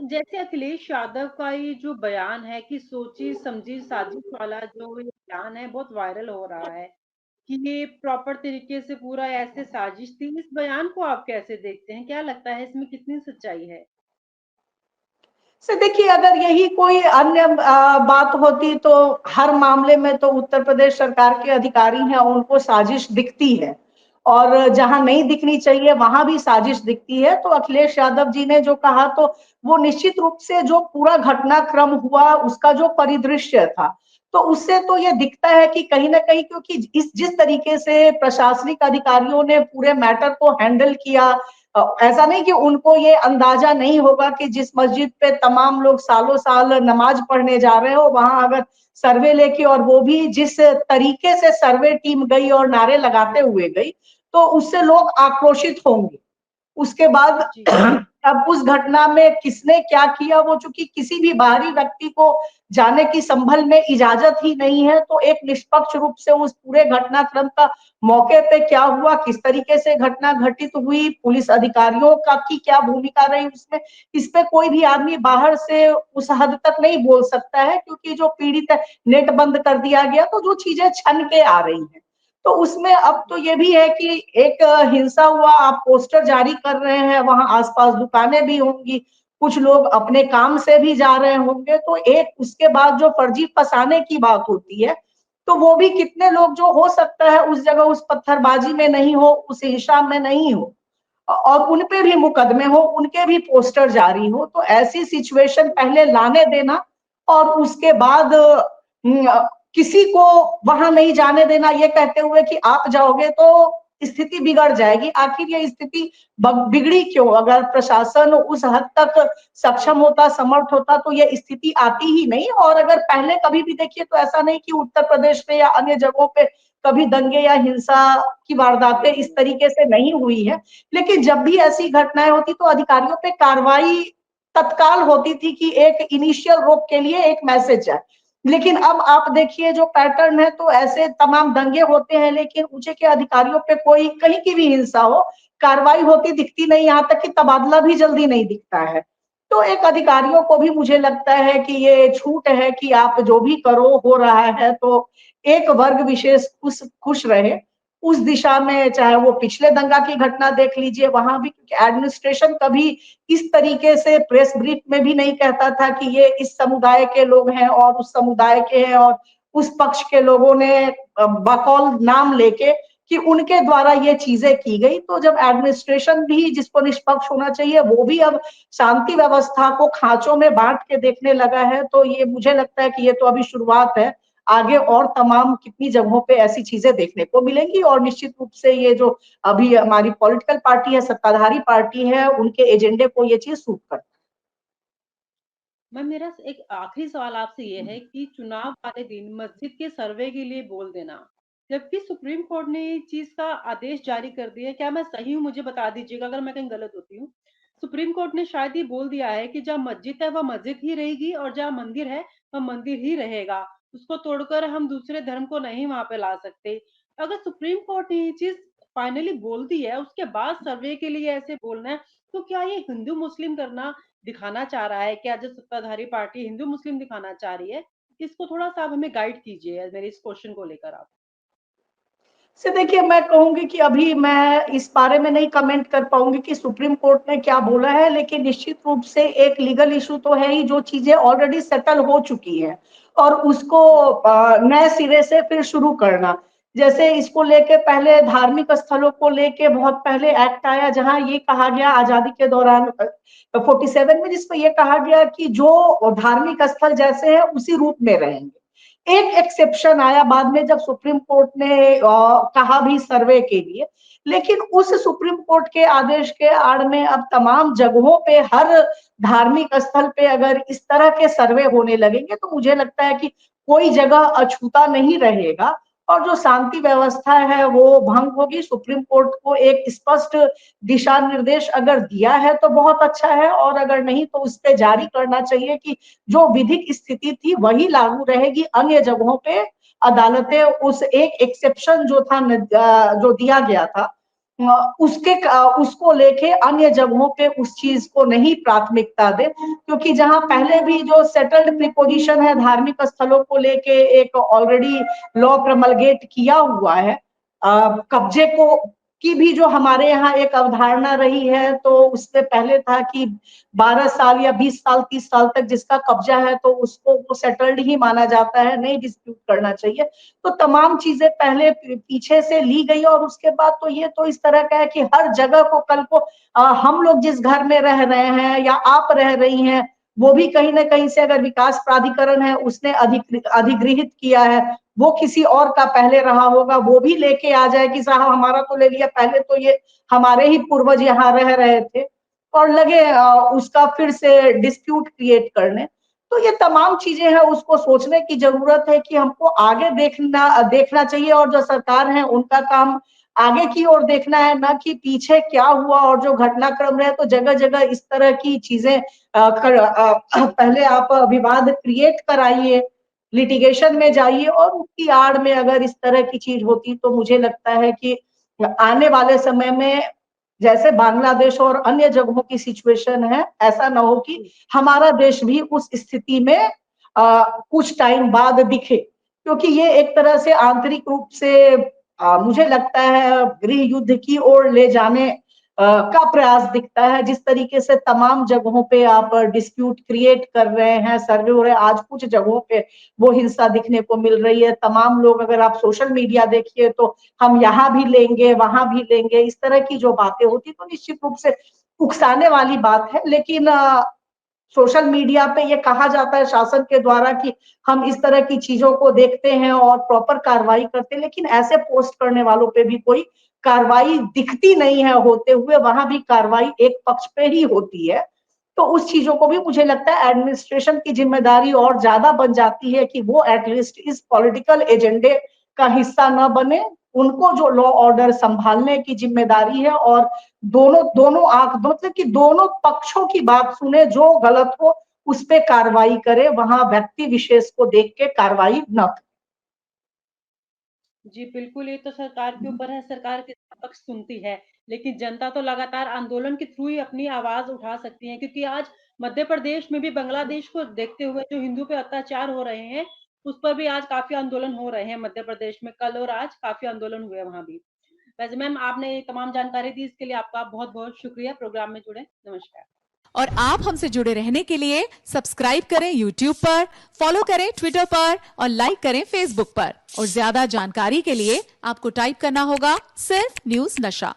जैसे अखिलेश यादव का ये जो बयान है कि सोची समझी साजिश वाला जो ये बयान है बहुत वायरल हो रहा है कि ये प्रॉपर तरीके से पूरा ऐसे साजिश थी। इस बयान को आप कैसे देखते हैं? क्या लगता है इसमें कितनी सच्चाई है? से देखिए, अगर यही कोई अन्य बात होती तो हर मामले में तो उत्तर प्रदेश सरकार के अधिकारी हैं, उनको साजिश दिखती है, और जहां नहीं दिखनी चाहिए वहां भी साजिश दिखती है। तो अखिलेश यादव जी ने जो कहा, तो वो निश्चित रूप से जो पूरा घटनाक्रम हुआ उसका जो परिदृश्य था, तो उससे तो ये दिखता है कि कहीं ना कहीं, क्योंकि इस जिस तरीके से प्रशासनिक अधिकारियों ने पूरे मैटर को हैंडल किया, ऐसा नहीं कि उनको ये अंदाजा नहीं होगा कि जिस मस्जिद पे तमाम लोग सालों साल नमाज पढ़ने जा रहे हो, वहां अगर सर्वे लेके, और वो भी जिस तरीके से सर्वे टीम गई और नारे लगाते हुए गई, तो उससे लोग आक्रोशित होंगे। उसके बाद जी। अब उस घटना में किसने क्या किया, वो चूंकि किसी भी बाहरी व्यक्ति को जाने की संभल में इजाजत ही नहीं है, तो एक निष्पक्ष रूप से उस पूरे घटनाक्रम का मौके पे क्या हुआ, किस तरीके से घटना घटित हुई, पुलिस अधिकारियों का की क्या भूमिका रही उसमें, इस पे कोई भी आदमी बाहर से उस हद तक नहीं बोल सकता है, क्योंकि जो पीड़ित है, नेट बंद कर दिया गया, तो जो चीजें छन के आ रही हैं, तो उसमें अब तो ये भी है कि एक हिंसा हुआ, आप पोस्टर जारी कर रहे हैं, वहां आसपास दुकानें भी होंगी, कुछ लोग अपने काम से भी जा रहे होंगे, तो एक उसके बाद जो फर्जी फंसाने की बात होती है, तो वो भी कितने लोग जो हो सकता है उस जगह उस पत्थरबाजी में नहीं हो, उस हिंसा में नहीं हो, और उन पे भी मुकदमे हो, उनके भी पोस्टर जारी हो, तो ऐसी सिचुएशन पहले लाने देना, और उसके बाद किसी को वहां नहीं जाने देना, ये कहते हुए कि आप जाओगे तो स्थिति बिगड़ जाएगी। आखिर ये स्थिति बिगड़ी क्यों? अगर प्रशासन उस हद तक सक्षम होता, समर्थ होता, तो ये स्थिति आती ही नहीं। और अगर पहले कभी भी देखिए, तो ऐसा नहीं कि उत्तर प्रदेश में या अन्य जगहों पे कभी दंगे या हिंसा की वारदातें इस बिल्कुल। तरीके से नहीं हुई है, लेकिन जब भी ऐसी घटनाएं होती तो अधिकारियों पे कार्रवाई तत्काल होती थी कि एक इनिशियल रोक के लिए एक मैसेज है। लेकिन अब आप देखिए जो पैटर्न है, तो ऐसे तमाम दंगे होते हैं, लेकिन ऊंचे के अधिकारियों पे कोई कहीं की भी हिंसा हो, कार्रवाई होती दिखती नहीं, यहाँ तक कि तबादला भी जल्दी नहीं दिखता है। तो एक अधिकारियों को भी मुझे लगता है कि ये छूट है कि आप जो भी करो, हो रहा है तो एक वर्ग विशेष खुश रहे उस दिशा में। चाहे वो पिछले दंगा की घटना देख लीजिए, वहां भी एडमिनिस्ट्रेशन कभी इस तरीके से प्रेस ब्रीफ में भी नहीं कहता था कि ये इस समुदाय के लोग हैं और उस समुदाय के हैं, और उस पक्ष के लोगों ने बकौल नाम लेके कि उनके द्वारा ये चीजें की गई। तो जब एडमिनिस्ट्रेशन भी, जिसको निष्पक्ष होना चाहिए, वो भी अब शांति व्यवस्था को खांचों में बांट के देखने लगा है, तो ये मुझे लगता है कि ये तो अभी शुरुआत है। आगे और तमाम कितनी जगहों पे ऐसी चीजें देखने को मिलेंगी, और निश्चित रूप से ये जो अभी हमारी पॉलिटिकल पार्टी है, सत्ताधारी पार्टी है, उनके एजेंडे को ये चीज सूट करती मैं मेरा एक आखिरी सवाल आपसे ये है कि चुनाव वाले दिन मस्जिद के सर्वे के लिए बोल देना, जबकि सुप्रीम कोर्ट ने इस चीज का आदेश जारी कर दिया है। क्या मैं सही हूँ? मुझे बता दीजिएगा अगर मैं कहीं गलत होती हूँ। सुप्रीम कोर्ट ने शायद ये बोल दिया है कि जहाँ मस्जिद है वह मस्जिद ही रहेगी और जहाँ मंदिर है वह मंदिर ही रहेगा। उसको तोड़कर हम दूसरे धर्म को नहीं वहां पे ला सकते। अगर सुप्रीम कोर्ट ने ये चीज फाइनली बोल दी है, उसके बाद सर्वे के लिए ऐसे बोलना है, तो क्या ये हिंदू मुस्लिम करना दिखाना चाह रहा है? क्या जो सत्ताधारी पार्टी हिंदू मुस्लिम दिखाना चाह रही है? इसको थोड़ा सा आप हमें गाइड कीजिए मेरे इस क्वेश्चन को लेकर आप। से। देखिए, मैं कहूंगी कि अभी मैं इस बारे में नहीं कमेंट कर पाऊंगी कि सुप्रीम कोर्ट ने क्या बोला है, लेकिन निश्चित रूप से एक लीगल इशू तो है ही, जो चीजें ऑलरेडी सेटल हो चुकी है, और उसको जी। नए सिरे से फिर शुरू करना। जैसे इसको लेके पहले धार्मिक स्थलों को लेके बहुत पहले एक्ट आया, जहां ये कहा गया आजादी के दौरान 47 में, जिसमें ये कहा गया कि जो धार्मिक स्थल जैसे हैं उसी रूप में रहेंगे। एक एक्सेप्शन आया बाद में, जब सुप्रीम कोर्ट ने कहा भी सर्वे के लिए, लेकिन उस सुप्रीम कोर्ट के आदेश के आड़ में अब तमाम जगहों पे, हर धार्मिक स्थल पे अगर इस तरह के सर्वे होने लगेंगे, तो मुझे लगता है कि कोई जगह अछूता नहीं रहेगा, और जो शांति व्यवस्था है वो भंग होगी। सुप्रीम कोर्ट को एक स्पष्ट दिशा निर्देश अगर दिया है तो बहुत अच्छा है, और अगर नहीं तो उस पर जारी करना चाहिए कि जो विधिक स्थिति थी वही लागू रहेगी। अन्य जगहों पे अदालतें उस एक एक्सेप्शन जो था, जो दिया गया था, उसको लेके अन्य जगहों पे उस चीज को नहीं प्राथमिकता दे, क्योंकि जहां पहले भी जो सेटल्ड प्रिपोजिशन है धार्मिक स्थलों को लेके एक ऑलरेडी लॉ प्रमलगेट किया हुआ है। कब्जे को की भी जो हमारे यहाँ एक अवधारणा रही है, तो उससे पहले था कि 12 साल या 20 साल 30 साल तक जिसका कब्जा है तो उसको वो सेटल्ड ही माना जाता है, नहीं डिस्प्यूट करना चाहिए। तो तमाम चीजें पहले पीछे से ली गई, और उसके बाद तो ये तो इस तरह का है कि हर जगह को कल को हम लोग जिस घर में रह रहे हैं या आप रह रही हैं, वो भी कहीं ना कहीं से अगर विकास प्राधिकरण है उसने अधिगृहित किया है, वो किसी और का पहले रहा होगा, वो भी लेके आ जाए कि साहब हमारा तो ले लिया, पहले तो ये हमारे ही पूर्वज यहाँ रह रहे थे, और लगे उसका फिर से डिस्प्यूट क्रिएट करने। तो ये तमाम चीजें हैं, उसको सोचने की जरूरत है कि हमको आगे देखना चाहिए, और जो सरकार है उनका काम आगे की ओर देखना है, ना कि पीछे क्या हुआ और जो घटनाक्रम रहे। तो जगह जगह इस तरह की चीजें पहले आप विवाद क्रिएट कराइए, लिटिगेशन में जाइए, और उसकी आड़ में अगर इस तरह की चीज होती तो मुझे लगता है कि आने वाले समय में जैसे बांग्लादेश और अन्य जगहों की सिचुएशन है, ऐसा ना हो कि हमारा देश भी उस स्थिति में कुछ टाइम बाद दिखे, क्योंकि ये एक तरह से आंतरिक रूप से मुझे लगता है गृह युद्ध की ओर ले जाने का प्रयास दिखता है। जिस तरीके से तमाम जगहों पे आप डिस्प्यूट क्रिएट कर रहे हैं, सर्वे हो रहे हैं, आज कुछ जगहों पे वो हिंसा दिखने को मिल रही है। तमाम लोग, अगर आप सोशल मीडिया देखिए तो हम यहाँ भी लेंगे वहां भी लेंगे, इस तरह की जो बातें होती तो निश्चित रूप से उकसाने वाली बात है। लेकिन सोशल मीडिया पे ये कहा जाता है शासन के द्वारा कि हम इस तरह की चीजों को देखते हैं और प्रॉपर कार्रवाई करते हैं, लेकिन ऐसे पोस्ट करने वालों पे भी कोई कार्रवाई दिखती नहीं है होते हुए, वहां भी कार्रवाई एक पक्ष पे ही होती है। तो उस चीजों को भी मुझे लगता है एडमिनिस्ट्रेशन की जिम्मेदारी और ज्यादा बन जाती है कि वो एटलीस्ट इस पॉलिटिकल एजेंडे का हिस्सा न बने। उनको जो लॉ ऑर्डर संभालने की जिम्मेदारी है, और दोनों आंख, मतलब कि दोनों पक्षों की बात सुने, जो गलत हो उस पे कार्रवाई करे, वहां व्यक्ति विशेष को देख के कार्रवाई न करे। जी, बिल्कुल, ये तो सरकार के ऊपर है, सरकार किसका पक्ष सुनती है। लेकिन जनता तो लगातार आंदोलन के थ्रू ही अपनी आवाज़ उठा सकती है, क्योंकि आज मध्य प्रदेश में भी बांग्लादेश को देखते हुए जो हिंदू पे अत्याचार हो रहे हैं, उस पर भी आज काफ़ी आंदोलन हो रहे हैं मध्य प्रदेश में। कल और आज काफ़ी आंदोलन हुए वहाँ भी। वैसे मैम, आपने ये तमाम जानकारी दी, इसके लिए आपका बहुत-बहुत शुक्रिया। प्रोग्राम में जुड़े, नमस्कार। और आप हमसे जुड़े रहने के लिए सब्सक्राइब करें YouTube पर, फॉलो करें Twitter पर और लाइक करें Facebook पर। और ज्यादा जानकारी के लिए आपको टाइप करना होगा सिर्फ न्यूज नशा।